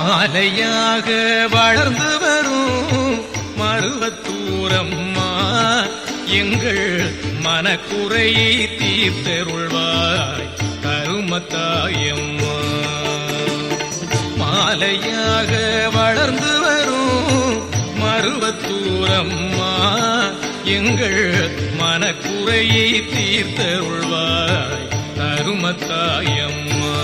மாலையாக வளர்ந்து வரும் மருவத்தூரம்மா எங்கள் மனக்குறையை தீர்த்தருள்வாய் கருமத்தாயம்மா. மாலையாக வளர்ந்து வரும் மருவத்தூரம்மா எங்கள் மனக்குறையை தீர்த்தருள்வாய் கருமத்தாயம்மா.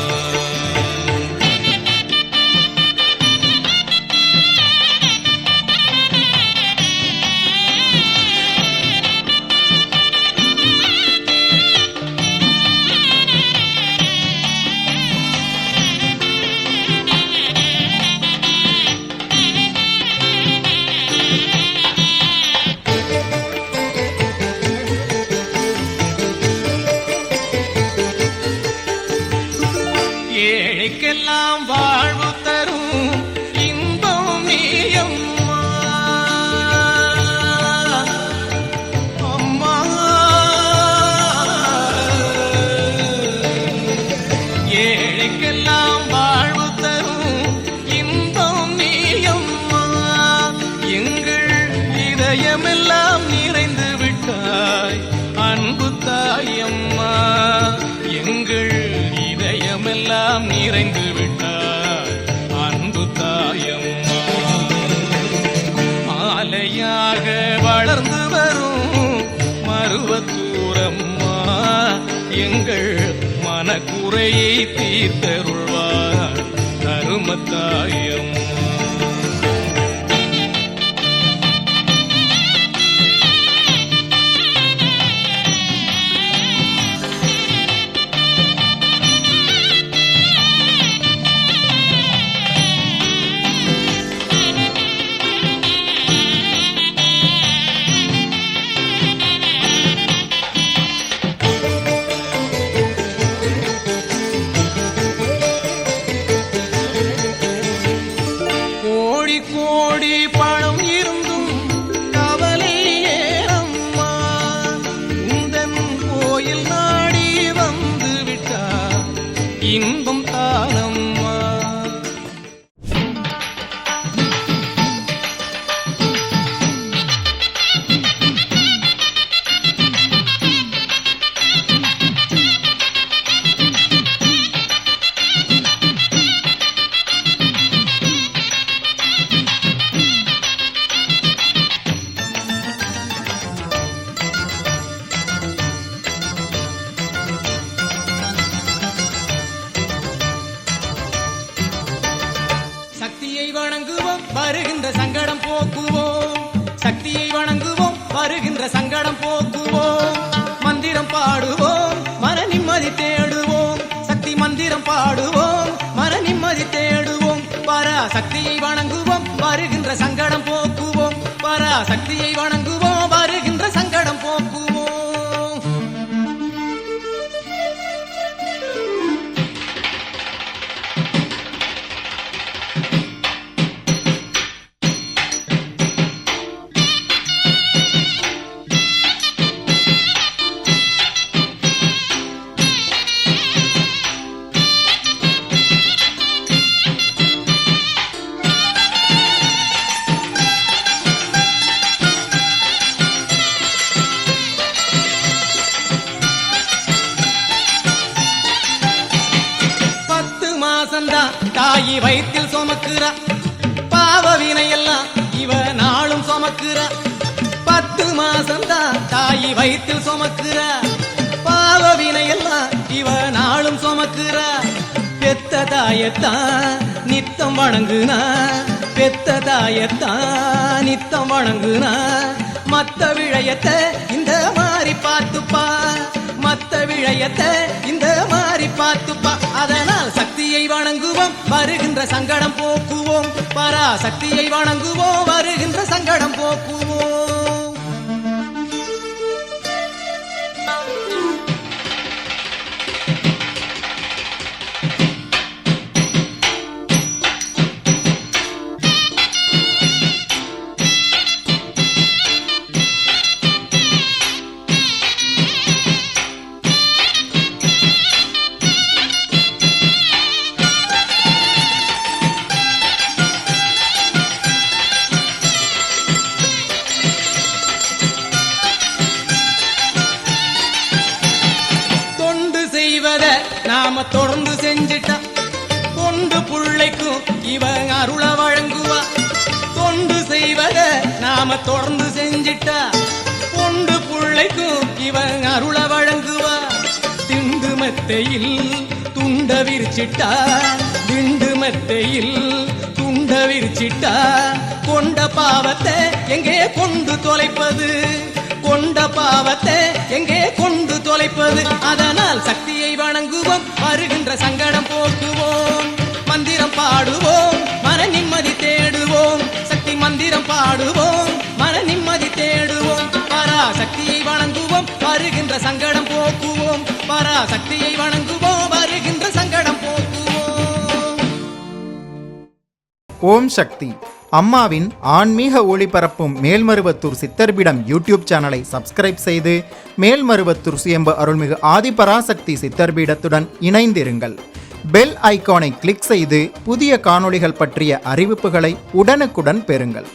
ஏழைக்கெல்லாம் வாழ்வு தரும் இன்பம் நீயம்மா. அம்மா ஏழைக்கெல்லாம் வாழ்வு தரும் இன்பம் நீயம்மா. எங்கள் இதயமெல்லாம் நிறைந்து விட்டாய் அன்பு தாயம்மா. எங்கள் இதயமெல்லாம் நிறைந்து விட்டாய் அன்பு தாயம்மா. மாலையாக வளர்ந்து வரும் மருவத்தூரம்மா எங்கள் மனக்குறையை தீர்த்தருள்வாய் கருமத்தாயம்மா. கோடி பணம் இருந்தும் கவலை ஏறம்மா. உந்தன் கோயில் நாடி வந்து விட்டா இன்பம் தானம்மா. சக்தியை வணங்குவோம் வருகின்ற சங்கடம் போக்குவோம். சக்தியை வணங்குவோம் வருகின்ற சங்கடம் போக்குவோம். மந்திரம் பாடுவோம் மன நிம்மதி தேடுவோம். சக்தி மந்திரம் பாடுவோம் மன நிம்மதி தேடுவோம். பராசக்தியை வணங்குவோம் வருகின்ற சங்கடம் போக்குவோம். பராசக்தியை வணங்குவோம் வருகின்ற சங்கடம் போக்குவோம். தாயி வயிற்றில் சுமக்குறா பாவ வினையெல்லாம் இவ நாளும் சுமக்குறா. 10 மாசம்தான் தாயி வயிற்றில் சுமக்குறா பாவ வினையெல்லாம் இவ நாளும் சுமக்குறா. பெத்த தாயத்தான் நித்தம் வணங்குனா. பெத்த தாயத்தான் நித்தம் வணங்குனா. மத்த விழயத்தை இந்த மாதிரி பார்த்துப்பா. மத்த விழயத்தை இந்த மாதிரி பார்த்துப்பா. அதனால் சக்தியை வணங்குவோம் வருகின்ற சங்கடம் போக்குவோம். பராசக்தியை வணங்குவோம் வருகின்ற சங்கடம் போக்குவோம். செஞ்சிட்டா கொண்டு புள்ளைக்கும் இவன் அருள வழங்குவா தொண்டு செய்வத நாம தொடர்ந்து செஞ்சிட்டா கொண்டு புள்ளைக்கும் இவன் அருள வழங்குவா திண்டு மெத்தையில் துண்ட விரிச்சிட்டா திண்டு மெத்தையில் துண்ட விரிச்சிட்டா கொண்ட பாவத்தை எங்கே கொண்டு தொலைப்பது கொண்ட பாவத்தை எங்கே கொண்டு தொலைப்பது அதனால் சக்தியை வணங்குவோம் வருகின்ற சங்கடம் போக்குவோம் மந்திரம் பாடுவோம் மன நிம்மதி தேடுவோம் சக்தி மந்திரம் பாடுவோம் மன நிம்மதி தேடுவோம் பராசக்தியை வணங்குவோம் வருகின்ற சங்கடம் போக்குவோம் பராசக்தியை வணங்குவோம் வருகின்ற சங்கடம் போக்குவோம். ஓம் சக்தி. அம்மாவின் ஆன்மீக ஒளிபரப்பும் மேல்மருவத்தூர் சித்தர்பீடம் யூடியூப் சேனலை சப்ஸ்கிரைப் செய்து மேல்மருவத்தூர் சுயம்பு அருள்மிகு ஆதிபராசக்தி சித்தர்பீடத்துடன் இணைந்திருங்கள். பெல் ஐகானை கிளிக் செய்து புதிய காணொளிகள் பற்றிய அறிவிப்புகளை உடனுக்குடன் பெறுங்கள்.